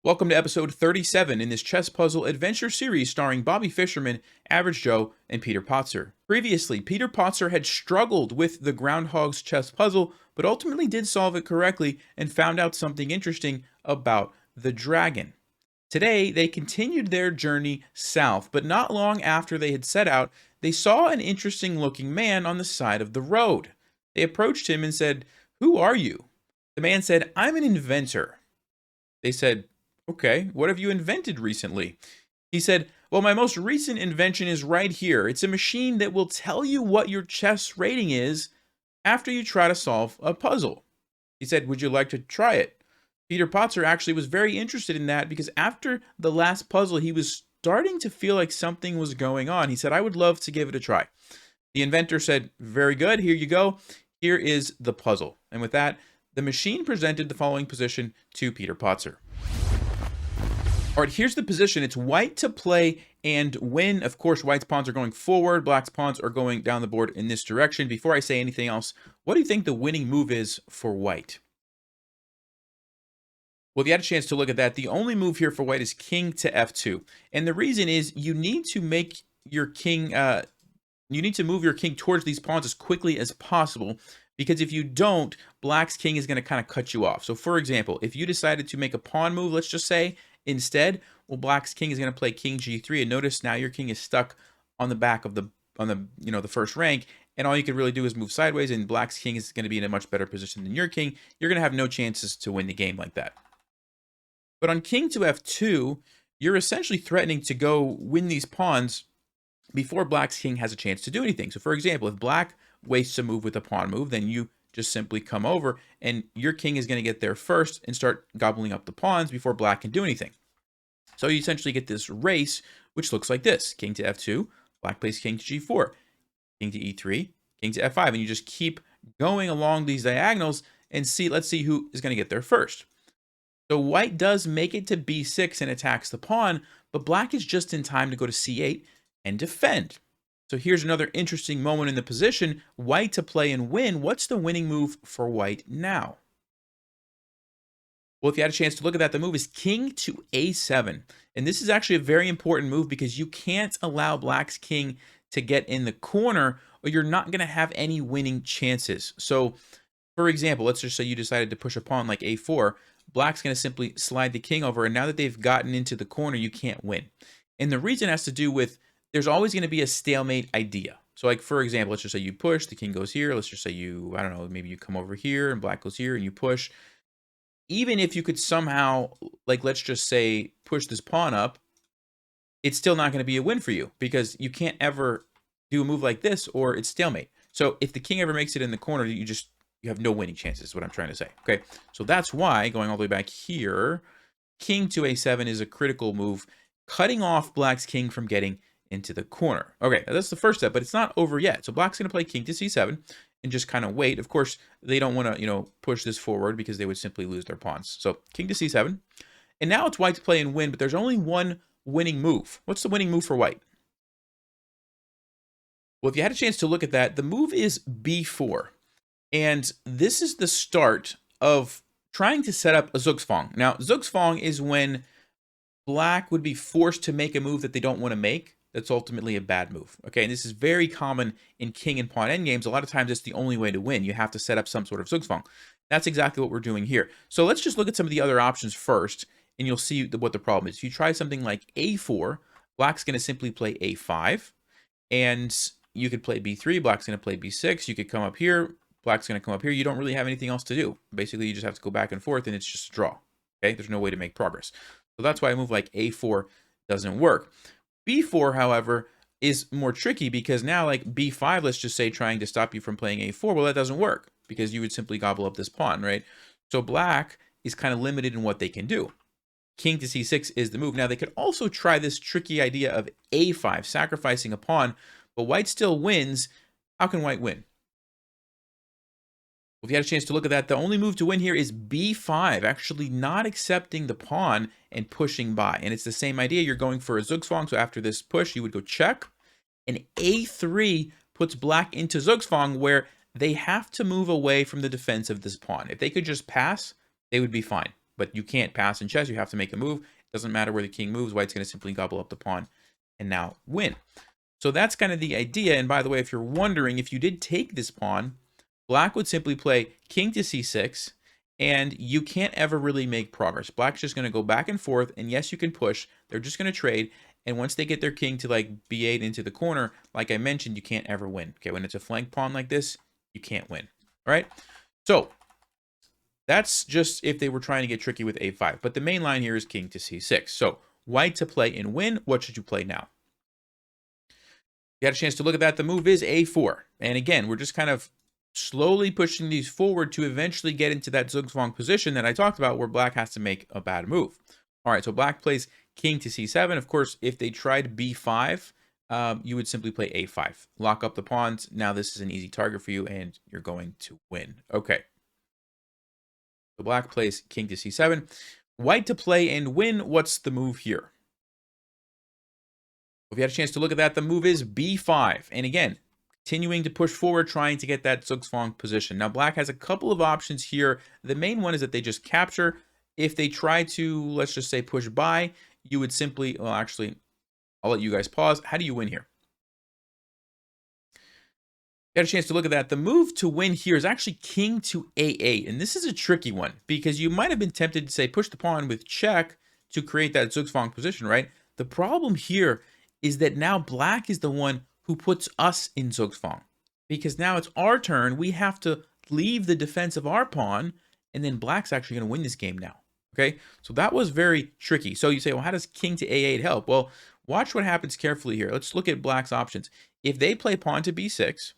Welcome to episode 37 in this chess puzzle adventure series starring Bobby Fischerman, Average Joe, and Peter Potzer. Previously, Peter Potzer had struggled with the Groundhog's chess puzzle, but ultimately did solve it correctly and found out something interesting about the dragon. Today, they continued their journey south, but not long after they had set out, they saw an interesting looking man on the side of the road. They approached him and said, "Who are you?" The man said, "I'm an inventor." They said, "Okay, what have you invented recently?" He said, "Well, my most recent invention is right here. It's a machine that will tell you what your chess rating is after you try to solve a puzzle." He said, "Would you like to try it?" Peter Potzer actually was very interested in that because after the last puzzle, he was starting to feel like something was going on. He said, "I would love to give it a try." The inventor said, "Very good, here you go. Here is the puzzle." And with that, the machine presented the following position to Peter Potzer. All right, here's the position. It's white to play and win. Of course, white's pawns are going forward. Black's pawns are going down the board in this direction. Before I say anything else, what do you think the winning move is for white? Well, if you had a chance to look at that, the only move here for white is king to f2. And the reason is you need to make your king, you need to move your king towards these pawns as quickly as possible. Because if you don't, black's king is going to kind of cut you off. So for example, if you decided to make a pawn move, let's just say, instead, well, black's king is going to play king g3, and notice now your king is stuck on the back of the first rank, and all you could really do is move sideways, and black's king is going to be in a much better position than your king. You're going to have no chances to win the game like that. But on king to f2, you're essentially threatening to go win these pawns before black's king has a chance to do anything. So for example, if black wastes a move with a pawn move, then you just simply come over and your king is going to get there first and start gobbling up the pawns before black can do anything. So you essentially get this race, which looks like this: king to f2, black plays king to g4, king to e3, king to f5, and you just keep going along these diagonals and let's see who is going to get there first. So white does make it to b6 and attacks the pawn, but black is just in time to go to c8 and defend. So here's another interesting moment in the position. White to play and win. What's the winning move for white now? Well, if you had a chance to look at that, the move is king to a7. And this is actually a very important move because you can't allow black's king to get in the corner or you're not going to have any winning chances. So, for example, let's just say you decided to push a pawn like a4. Black's going to simply slide the king over, and now that they've gotten into the corner, you can't win. And the reason has to do with there's always going to be a stalemate idea. So like, for example, let's just say you push, the king goes here. Let's just say I don't know, maybe you come over here and black goes here and you push. Even if you could somehow, like, let's just say, push this pawn up, it's still not going to be a win for you because you can't ever do a move like this or it's stalemate. So if the king ever makes it in the corner, you have no winning chances, is what I'm trying to say. Okay, so that's why, going all the way back here, king to a7 is a critical move, cutting off black's king from getting into the corner. Okay, that's the first step, but it's not over yet. So black's going to play king to c7 and just kind of wait. Of course, they don't want to, push this forward because they would simply lose their pawns. So king to c7. And now it's white to play and win, but there's only one winning move. What's the winning move for white? Well, if you had a chance to look at that, the move is b4. And this is the start of trying to set up a Zugzwang. Now, Zugzwang is when black would be forced to make a move that they don't want to make. That's ultimately a bad move. Okay, and this is very common in king and pawn endgames. A lot of times it's the only way to win. You have to set up some sort of Zugzwang. That's exactly what we're doing here. So let's just look at some of the other options first, and you'll see what the problem is. If you try something like a4, black's going to simply play a5, and you could play b3, black's going to play b6, you could come up here, black's going to come up here. You don't really have anything else to do. Basically, you just have to go back and forth, and it's just a draw. Okay, there's no way to make progress. So that's why a move like a4 doesn't work. b4, however, is more tricky because now, like b5, let's just say, trying to stop you from playing a4, well, that doesn't work because you would simply gobble up this pawn, right? So black is kind of limited in what they can do. King to c6 is the move. Now, they could also try this tricky idea of a5, sacrificing a pawn, but white still wins. How can white win? Well, if you had a chance to look at that, the only move to win here is b5, actually not accepting the pawn and pushing by. And it's the same idea. You're going for a Zugzwang. So after this push, you would go check. And a3 puts black into Zugzwang, where they have to move away from the defense of this pawn. If they could just pass, they would be fine. But you can't pass in chess. You have to make a move. It doesn't matter where the king moves. White's going to simply gobble up the pawn and now win. So that's kind of the idea. And by the way, if you're wondering, if you did take this pawn, black would simply play king to c6, and you can't ever really make progress. Black's just going to go back and forth, and yes, you can push. They're just going to trade, and once they get their king to like b8 into the corner, like I mentioned, you can't ever win. Okay, when it's a flank pawn like this, you can't win. All right, so that's just if they were trying to get tricky with a5. But the main line here is king to c6. So white to play and win, what should you play now? You had a chance to look at that. The move is a4. And again, we're just kind of slowly pushing these forward to eventually get into that zugzwang position that I talked about where black has to make a bad move. All right, so black plays king to c7. Of course, if they tried b5, you would simply play a5. Lock up the pawns. Now this is an easy target for you, and you're going to win. Okay. So black plays king to c7. White to play and win. What's the move here? If you had a chance to look at that, the move is b5. And again, continuing to push forward, trying to get that zugzwang position. Now, black has a couple of options here. The main one is that they just capture. If they try to, let's just say, push by, you would simply, well, actually, I'll let you guys pause. How do you win here? Got a chance to look at that. The move to win here is actually king to a8. And this is a tricky one because you might have been tempted to say push the pawn with check to create that zugzwang position, right? The problem here is that now black is the one who puts us in zugzwang, because now it's our turn. We have to leave the defense of our pawn, and then black's actually going to win this game now. Okay, so that was very tricky. So you say, well, how does king to a8 help? Well, watch what happens carefully here. Let's look at black's options. If they play pawn to b6,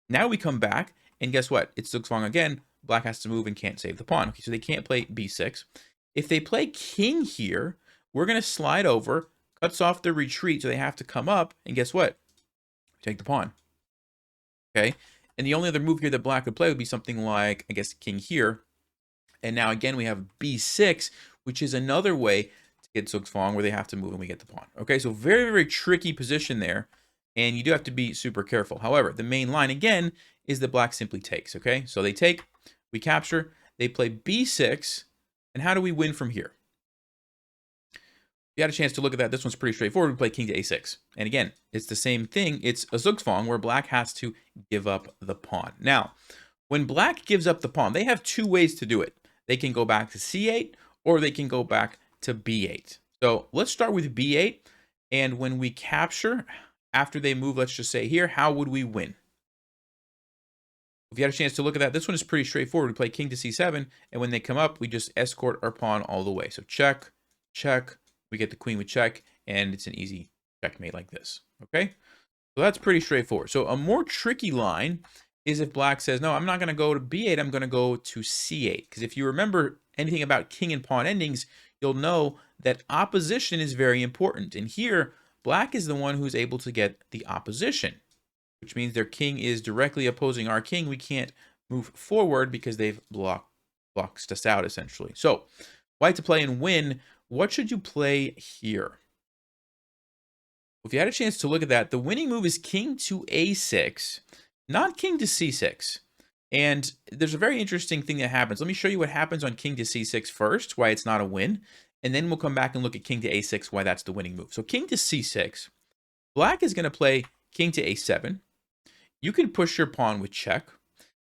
now we come back, and guess what? It's zugzwang again. Black has to move and can't save the pawn. Okay, so they can't play b6. If they play king here, we're going to slide over, cuts off the retreat, so they have to come up, and guess what? Take the pawn. Okay, and the only other move here that black would play would be something like, I guess, king here. And now again, we have b6, which is another way to get zugzwang where they have to move and we get the pawn. Okay, so very, very tricky position there, and you do have to be super careful. However, the main line, again, is that black simply takes. Okay, so they take, we capture, they play b6, and how do we win from here? You had a chance to look at that. This one's pretty straightforward. We play king to a6. And again, it's the same thing. It's a zugzwang where black has to give up the pawn. Now, when black gives up the pawn, they have two ways to do it. They can go back to c8 or they can go back to b8. So let's start with b8. And when we capture, after they move, let's just say here, how would we win? If you had a chance to look at that, this one is pretty straightforward. We play king to c7. And when they come up, we just escort our pawn all the way. So check, check. We get the queen with check, and it's an easy checkmate like this. Okay, so that's pretty straightforward. So a more tricky line is if black says, no, I'm not going to go to b8, I'm going to go to c8. Because if you remember anything about king and pawn endings, you'll know that opposition is very important. And here, black is the one who's able to get the opposition, which means their king is directly opposing our king. We can't move forward because they've blocked us out, essentially. So white to play and win. What should you play here? If you had a chance to look at that, the winning move is king to a6, not king to c6. And there's a very interesting thing that happens. Let me show you what happens on king to c6 first, why it's not a win. And then we'll come back and look at king to a6, why that's the winning move. So king to c6, black is going to play king to a7. You can push your pawn with check.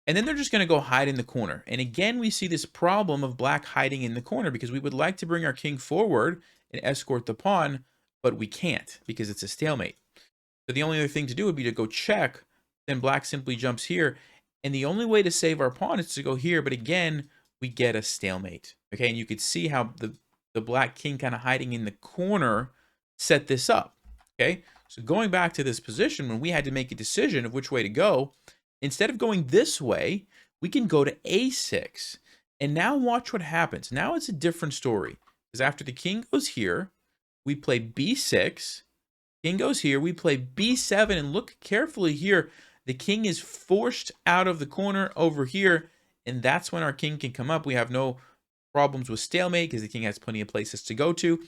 And then they're just going to go hide in the corner. And again, we see this problem of black hiding in the corner because we would like to bring our king forward and escort the pawn, but we can't because it's a stalemate. So the only other thing to do would be to go check. Then black simply jumps here. And the only way to save our pawn is to go here. But again, we get a stalemate. Okay, and you could see how the black king kind of hiding in the corner set this up. Okay, so going back to this position when we had to make a decision of which way to go, instead of going this way, we can go to a6. And now watch what happens. Now it's a different story. Because after the king goes here, we play b6. King goes here, we play b7. And look carefully here. The king is forced out of the corner over here. And that's when our king can come up. We have no problems with stalemate because the king has plenty of places to go to.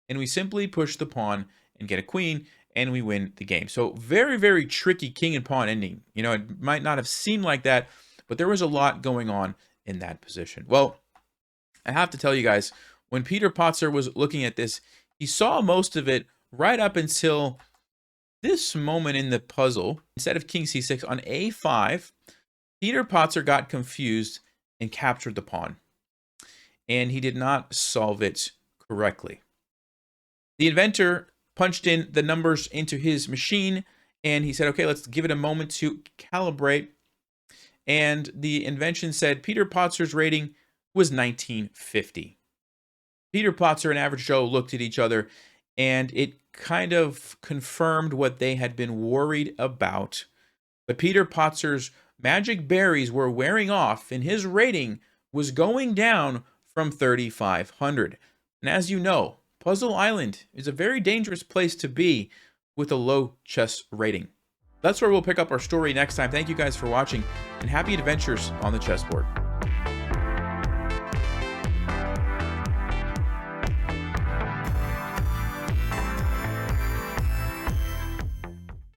And we simply push the pawn and get a queen. And we win the game. So very, very tricky king and pawn ending. You know, it might not have seemed like that, but there was a lot going on in that position. Well, I have to tell you guys, when Peter Potzer was looking at this, he saw most of it right up until this moment in the puzzle. Instead of king c6 on a5, Peter Potzer got confused and captured the pawn, and he did not solve it correctly. The inventor punched in the numbers into his machine, and he said, okay, let's give it a moment to calibrate. And the invention said Peter Potzer's rating was 1950. Peter Potzer and Average Joe looked at each other, and it kind of confirmed what they had been worried about. But Peter Potzer's magic berries were wearing off, and his rating was going down from 3,500. And as you know, Puzzle Island is a very dangerous place to be with a low chess rating. That's where we'll pick up our story next time. Thank you guys for watching, and happy adventures on the chessboard.